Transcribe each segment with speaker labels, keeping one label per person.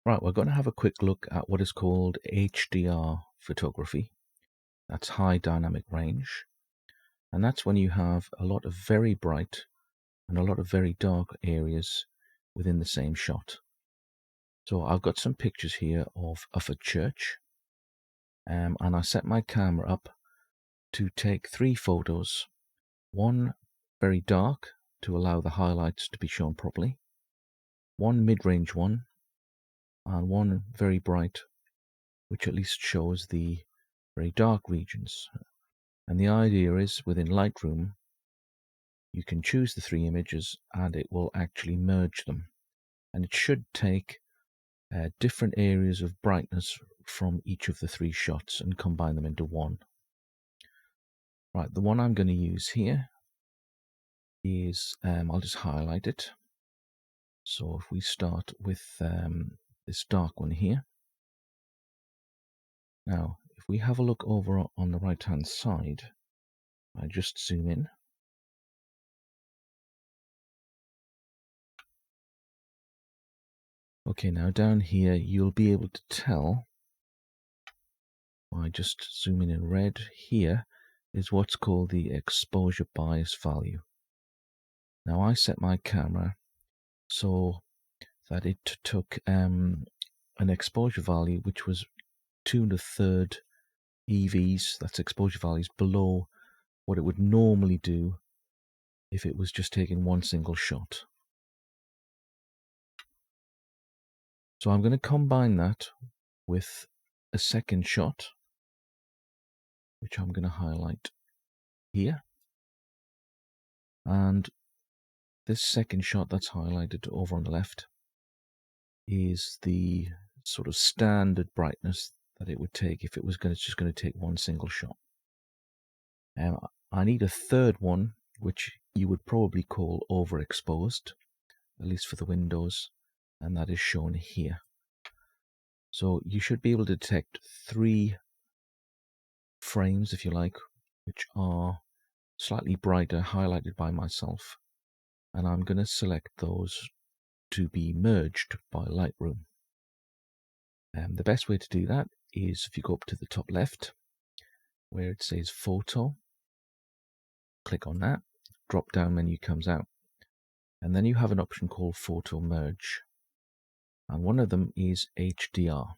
Speaker 1: Right, we're going to have a quick look at what is called HDR photography. That's high dynamic range. And that's when you have a lot of very bright and a lot of very dark areas within the same shot. So I've got some pictures here of a church. And I set my camera up to take 3 photos. One very dark to allow the highlights to be shown properly. One mid-range one. And one very bright, which at least shows the very dark regions. And the idea is within Lightroom, you can choose the 3 images and it will actually merge them. And it should take different areas of brightness from each of the 3 shots and combine them into one. Right, the one I'm going to use here is, I'll just highlight it. So if we start with this dark one here. Now, if we have a look over on the right hand side, I just zoom in. Okay, now down here you'll be able to tell, I just zoom in red, here is what's called the exposure bias value. Now I set my camera so that it took an exposure value which was 2 1/3 EVs, that's exposure values, below what it would normally do if it was just taking one single shot. So I'm going to combine that with a second shot, which I'm going to highlight here. And this second shot that's highlighted over on the left is the sort of standard brightness that it would take if it was just going to take one single shot. I need a third one, which you would probably call overexposed, at least for the windows, and that is shown here. So you should be able to detect 3 frames, if you like, which are slightly brighter, highlighted by myself, and I'm going to select those to be merged by Lightroom. The best way to do that is if you go up to the top left where it says photo, click on that, drop down menu comes out, and then you have an option called photo merge, and one of them is HDR.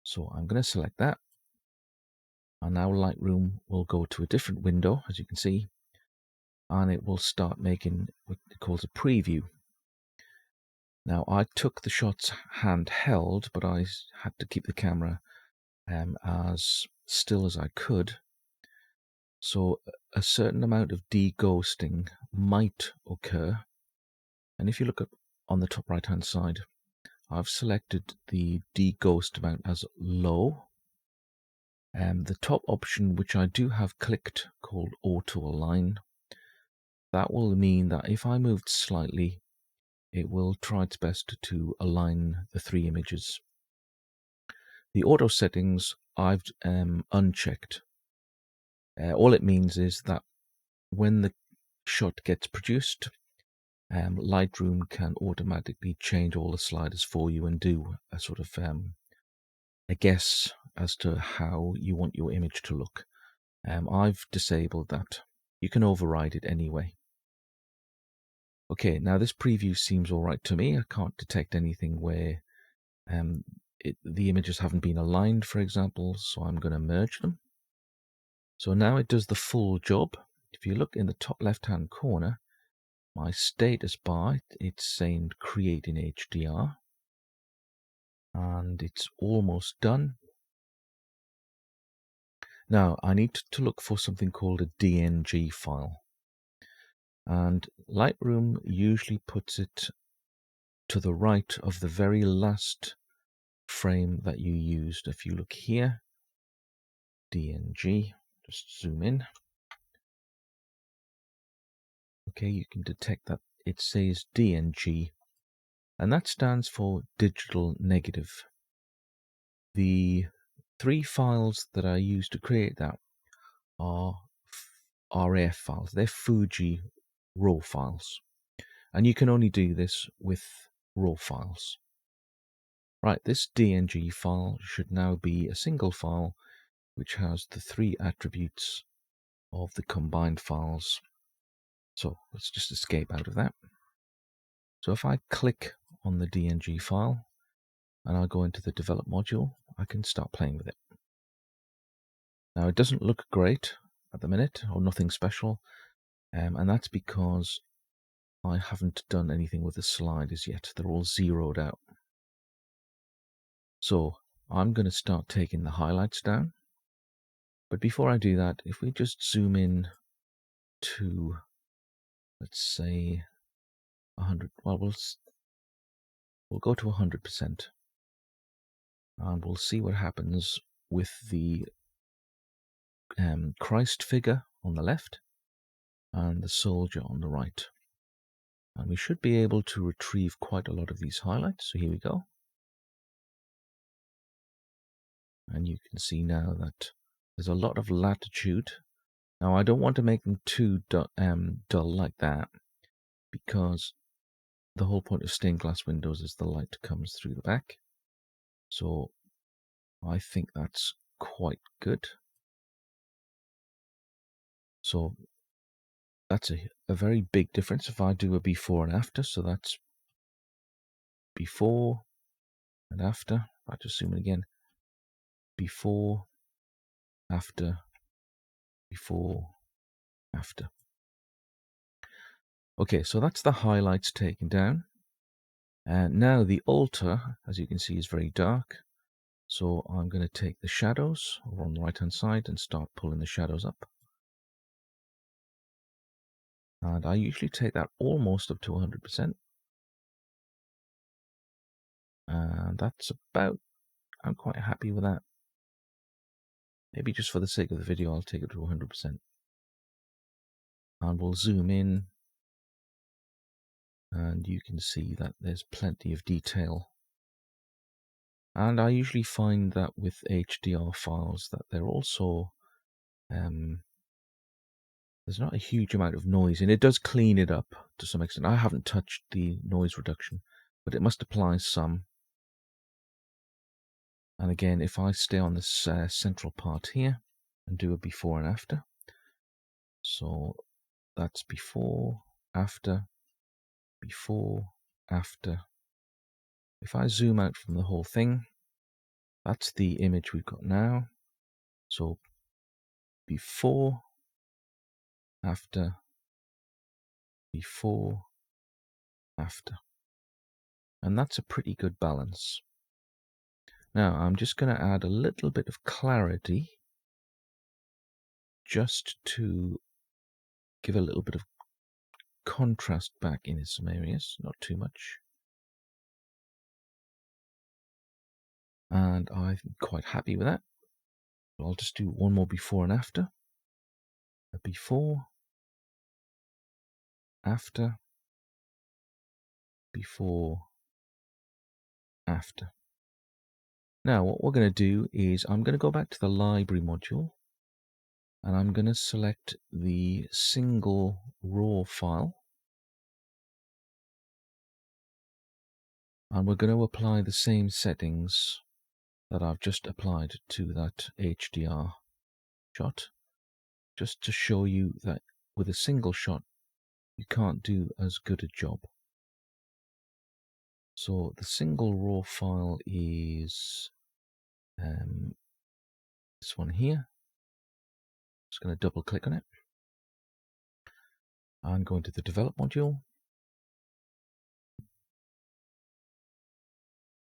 Speaker 1: So I'm going to select that, and now Lightroom will go to a different window, as you can see, and it will start making what it calls a preview. Now I took the shots handheld, but I had to keep the camera as still as I could. So a certain amount of de-ghosting might occur. And if you look at on the top right hand side, I've selected the de-ghost amount as low. And the top option, which I do have clicked, called auto align, that will mean that if I moved slightly, it will try its best to align the 3 images. The auto settings I've unchecked. All it means is that when the shot gets produced, Lightroom can automatically change all the sliders for you and do a sort of a guess as to how you want your image to look. I've disabled that. You can override it anyway. Okay, now this preview seems alright to me. I can't detect anything where the images haven't been aligned, for example, so I'm going to merge them. So now it does the full job. If you look in the top left hand corner, my status bar, it's saying create in HDR, and it's almost done. Now I need to look for something called a DNG file, and Lightroom usually puts it to the right of the very last frame that you used. If you look here, DNG, just zoom in. Okay, you can detect that it says DNG, and that stands for digital negative. The 3 files that I use to create that are RAF files. They're Fuji RAW files, and you can only do this with RAW files. Right, this DNG file should now be a single file which has the three attributes of the combined files. So let's just escape out of that. So if I click on the DNG file and I go into the develop module, I can start playing with it. Now it doesn't look great at the minute, or nothing special, and that's because I haven't done anything with the sliders yet. They're all zeroed out. So I'm going to start taking the highlights down. But before I do that, if we just zoom in to, let's say, 100, well, we'll go to 100%, and we'll see what happens with the Christ figure on the left and the soldier on the right. And we should be able to retrieve quite a lot of these highlights. So here we go. And you can see now that there's a lot of latitude. Now I don't want to make them too dull like that, because the whole point of stained glass windows is the light comes through the back. So I think that's quite good. So that's a very big difference if I do a before and after. So that's before and after. I just zoom in again. Before, after, before, after. Okay, so that's the highlights taken down. And now the altar, as you can see, is very dark. So I'm going to take the shadows over on the right hand side and start pulling the shadows up. And I usually take that almost up to 100%. And that's about, I'm quite happy with that. Maybe just for the sake of the video, I'll take it to 100%. And we'll zoom in. And you can see that there's plenty of detail. And I usually find that with HDR files that they're also, there's not a huge amount of noise, and it does clean it up to some extent. I haven't touched the noise reduction, but it must apply some. And again, if I stay on this central part here and do a before and after. So that's before, after, before, after. If I zoom out from the whole thing, that's the image we've got now. So before, after, before, after. And that's a pretty good balance. Now I'm just going to add a little bit of clarity just to give a little bit of contrast back in some areas, not too much. And I'm quite happy with that. I'll just do one more before and after. A before, after, before, after. Now what we're going to do is I'm going to go back to the library module, and I'm going to select the single raw file, and we're going to apply the same settings that I've just applied to that HDR shot, just to show you that with a single shot you can't do as good a job. So the single raw file is this one here. Just going to double click on it. I'm going to the develop module.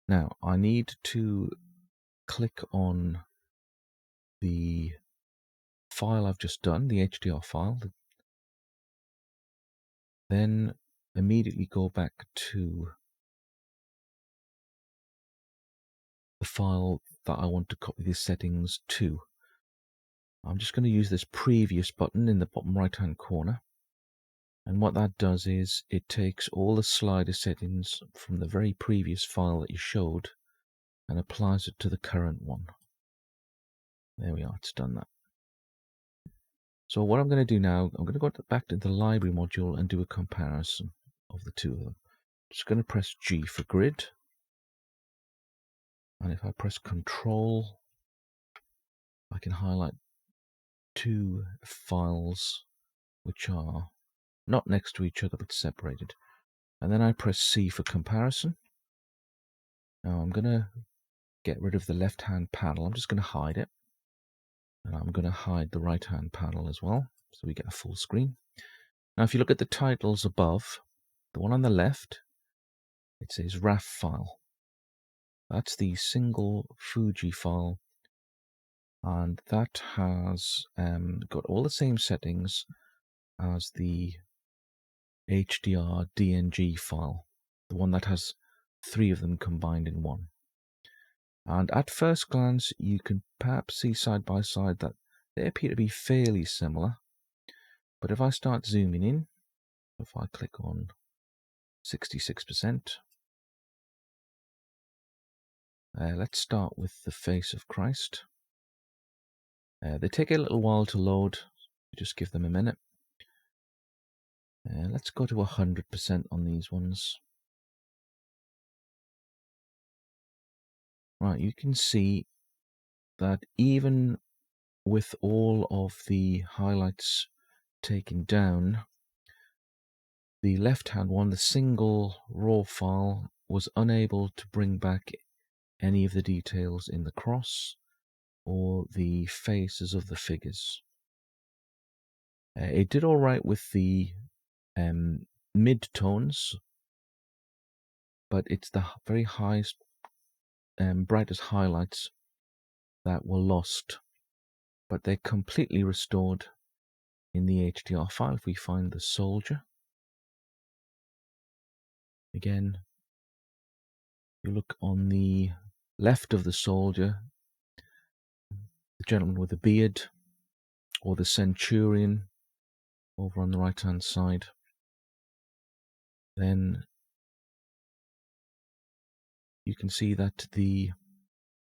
Speaker 1: Now I need to click on the file I've just done, the HDR file, then immediately go back to the file that I want to copy these settings to. I'm just going to use this previous button in the bottom right hand corner, and what that does is it takes all the slider settings from the very previous file that you showed and applies it to the current one. There we are, it's done that. So what I'm going to do now, I'm going to go back to the library module and do a comparison of the two of them. Just going to press G for grid, And if I press Control, I can highlight two files which are not next to each other but separated. And then I press C for comparison. Now I'm going to get rid of the left-hand panel. I'm just going to hide it. And I'm going to hide the right-hand panel as well, so we get a full screen. Now if you look at the titles above, the one on the left, it says RAW file. That's the single Fuji file, and that has got all the same settings as the HDR DNG file, the one that has 3 of them combined in one. And at first glance, you can perhaps see side by side that they appear to be fairly similar. But if I start zooming in, if I click on 66%, let's start with the face of Christ. They take a little while to load, just give them a minute. Let's go to 100% on these ones. Right, you can see that even with all of the highlights taken down, the left-hand one, the single RAW file, was unable to bring back any of the details in the cross or the faces of the figures. It did all right with the mid-tones, but it's the very highest, brightest highlights that were lost. But they're completely restored in the HDR file. If we find the soldier, again, you look on the left of the soldier, the gentleman with the beard, or the centurion over on the right hand side, then you can see that the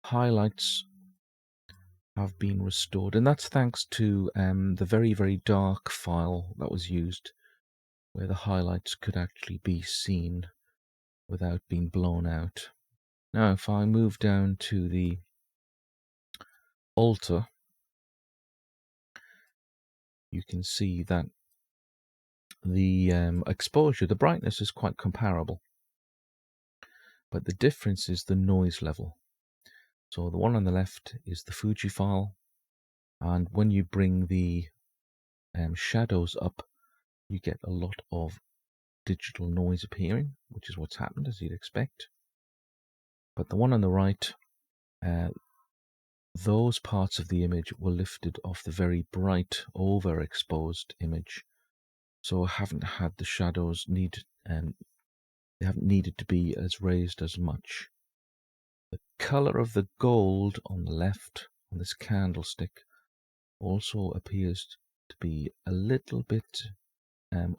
Speaker 1: highlights have been restored, and that's thanks to the very, very dark file that was used, where the highlights could actually be seen without being blown out. Now if I move down to the altar, you can see that the exposure, the brightness is quite comparable, but the difference is the noise level. So the one on the left is the Fuji file, and when you bring the shadows up, you get a lot of digital noise appearing, which is what's happened, as you'd expect. But the one on the right, those parts of the image were lifted off the very bright overexposed image, so haven't had the shadows they haven't needed to be as raised as much. The color of the gold on the left on this candlestick also appears to be a little bit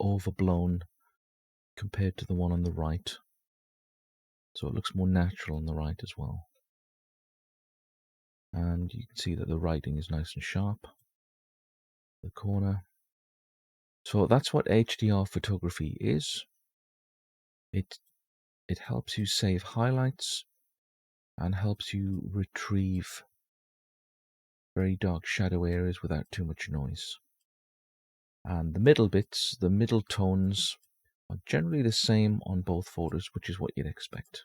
Speaker 1: overblown compared to the one on the right, so it looks more natural on the right as well. And you can see that the writing is nice and sharp, the corner. So that's what HDR photography is. It helps you save highlights and helps you retrieve very dark shadow areas without too much noise. And the middle bits, the middle tones, are generally the same on both photos, which is what you'd expect.